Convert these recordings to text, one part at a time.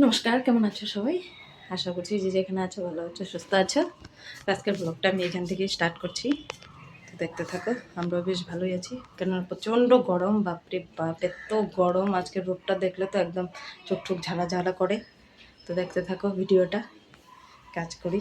নমস্কার, কেমন আছো সবাই? আশা করছি যে যেখানে আছো ভালো আছো, সুস্থ আছো। আজকের ব্লগটা আমি এখান থেকেই স্টার্ট করছি। তো দেখতে থাকো। আমরাও বেশ ভালোই আছি, কেননা প্রচণ্ড গরম, বাপরে বাপ, এত গরম! আজকের রোদটা দেখলে তো একদম চোখ ঠোক ঝালা ঝালা করে। তো দেখতে থাকো ভিডিওটা, কাজ করি।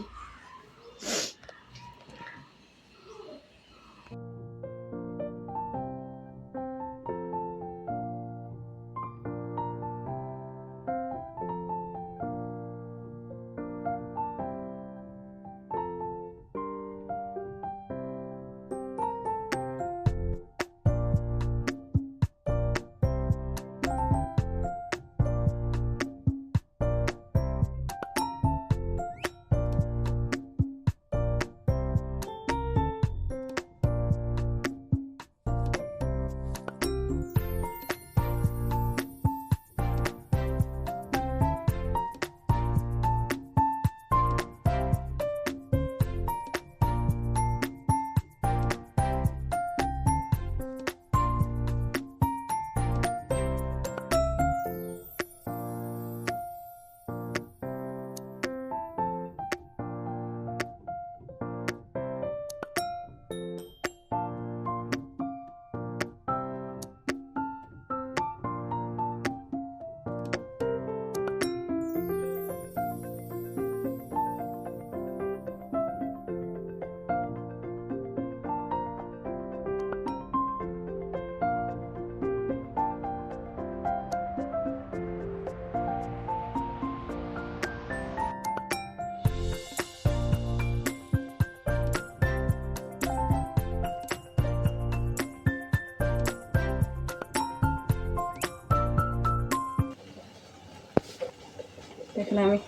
এখানে আমি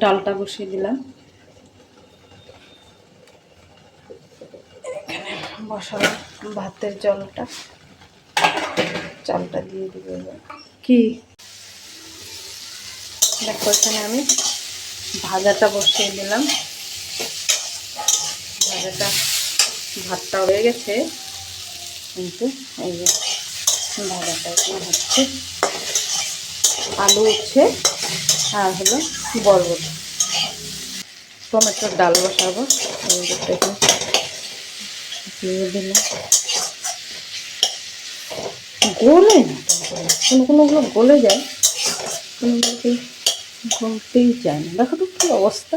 ডালটা বসিয়ে দিলাম, এখানে বসালাম ভাতের চালটা দিয়ে দিব। কি দেখো, এখানে আমি ভাজাটা বসিয়ে দিলাম। ভাতটা হয়ে গেছে, কিন্তু এই যে ভাজাটা এখানে হচ্ছে, আলু উচ্ছে আর হলো বরবটি, টমেটোর ডাল বসাবো। এখানে দিয়ে দিলাম, গলে না, কোনোগুলো গলে যায়, কোনোগুলোকে গলতেই চায় না। দেখো তো কি অবস্থা!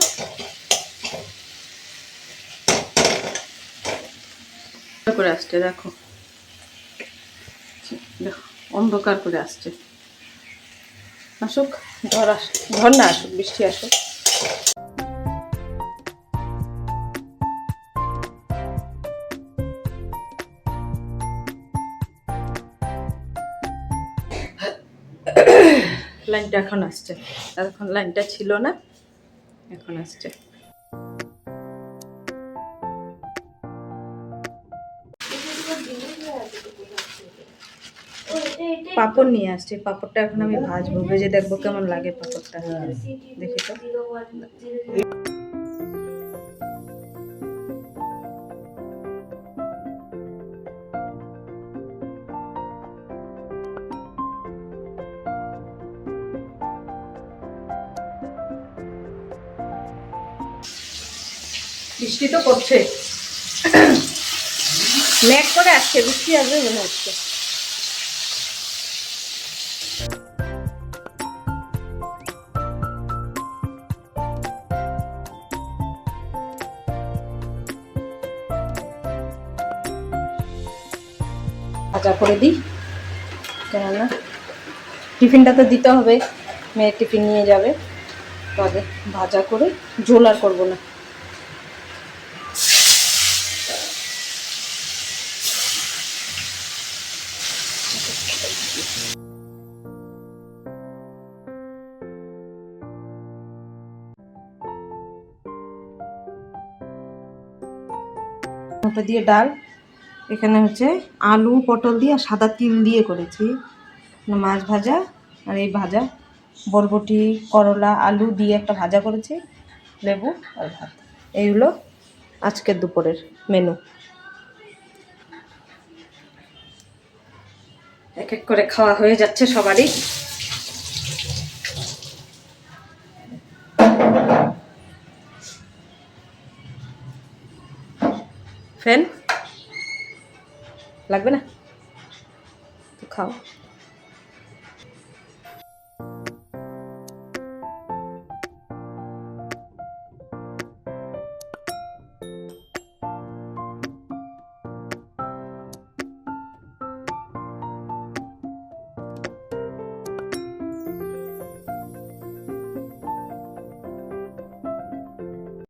করে আসছে, দেখো দেখো, অন্ধকার করে আসছে। আসুক, ঝড় না আসুক, বৃষ্টি আসুক। লাইনটা এখন আসছে, এখন লাইনটা ছিল না, এখন আসছে। পাপড় নিয়ে আসছে, পাপড়টা এখন আমি ভাজবো, ভেজে দেখবো কেমন লাগে পাপড়টা। দেখি তো। বৃষ্টি তো করছে, মেঘ করে আসছে, বৃষ্টি আসবে মনে হচ্ছে। ভাজা করে দিই, কেননা টিফিনটা তো দিতে হবে, মেয়ের টিফিন নিয়ে যাবে। তো আগে ভাজা করে, ঝোল আর করবো না। ওটা দিয়ে ডাল, এখানে হচ্ছে আলু পটল দিয়ে আর সাদা তিল দিয়ে করেছি, মাছ ভাজা, আর এই ভাজা বরবটি করলা আলু দিয়ে একটা ভাজা করেছি, লেবু আর ভাত। এইগুলো আজকের দুপুরের মেনু। এক এক করে খাওয়া হয়ে যাচ্ছে সবারই। ফ্যান লাগবে না তো খাও।